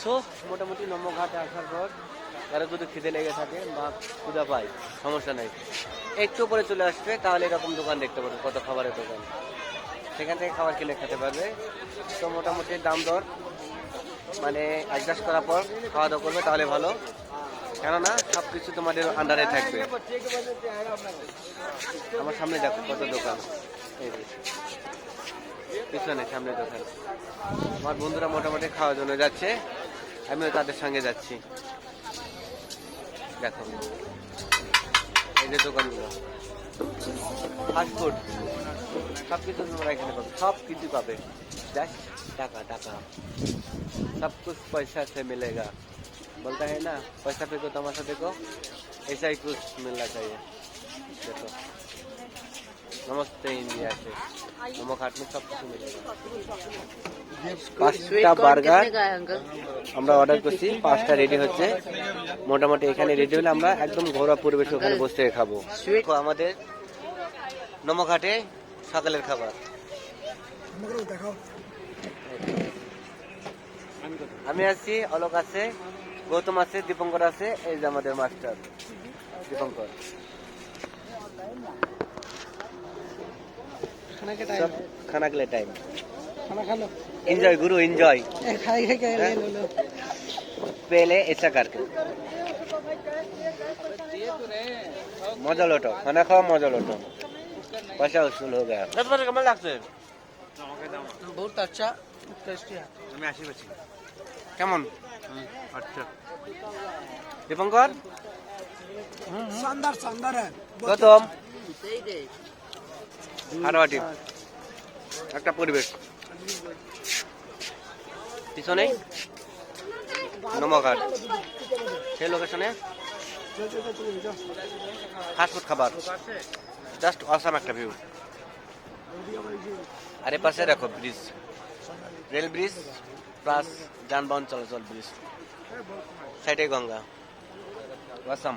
So মোটামুটি নম্বরঘাটে আসার পর কারো যদি খিদে লেগে থাকে বা ক্ষুধা পায় সমস্যা নেই, একটু করে চলে আসবে, তাহলে এরকম দোকান দেখতে পারবে, কত খাবারের দোকান, সেখান থেকে খাবার কিনে খেতে পারবে। তো মোটামুটি দাম দর মানে অ্যাডজাস্ট করার পর খাওয়া দাওয়া করবে, তাহলে ভালো, কেননা সব কিছু তোমাদের আন্ডারে থাকবে। আমার সামনে দেখো কত দোকান, এই যে পিছনে সামনে দোকান। আমার বন্ধুরা মোটামুটি খাওয়ার জন্য যাচ্ছে, আমিও তাদের সঙ্গে যাচ্ছি। দেখো এই যে দোকানগুলো, ফাস্টফুড, সব কিছু তোমরা এখানে পাবে, সব কিছু পাবে, জাস্ট টাকা টাকা, सब कुछ पैसा से मिलेगा, बोलता है ना पैसा पे को तमाशा देखो, ऐसा ही कुछ मिलना चाहिए। देखो नमस्ते इंडिया से नमक हाट में सब कुछ मिलेगा। 5টা বার্গার আমরা অর্ডার করছি, 5টা রেডি হচ্ছে, মোটামুটি এখানে রেডি হলে আমরা একদম ঘরোয়া পরিবেশে ওখানে বসে থেকে খাবো। আমাদের নমঘাটে সকালের খাবার। আমি আছি, অলোক আছে, গৌতম আছে, দীপঙ্কর আছে, এই যে আমাদের মাস্টার দীপঙ্কর। सब खाना के लिए टाइम, खाना खा लो, एंजॉय गुरु एंजॉय, खाएगा क्या ले लो पहले ऐसा करके मजा लौटो, खाना खाओ मजा लौटो, पैसा वसूल हो गया। কেমন লাগছে? बहुत अच्छा टेस्टी है। আমি আসি বলছি কেমন? আচ্ছা দীপঙ্কর, शानदार शानदार है। গৌতম, হারওয়াটি একটা পরিবেশ, পিছনে নমঘাট, সেই লোকেশনে ফাস্টফুড খাবার, জাস্ট অসাম একটা ভিউ। আর এ পাশে দেখো ব্রিজ, রেল ব্রিজ প্লাস যানবাহন চলাচল ব্রিজ, সাইডে গঙ্গা, অসাম।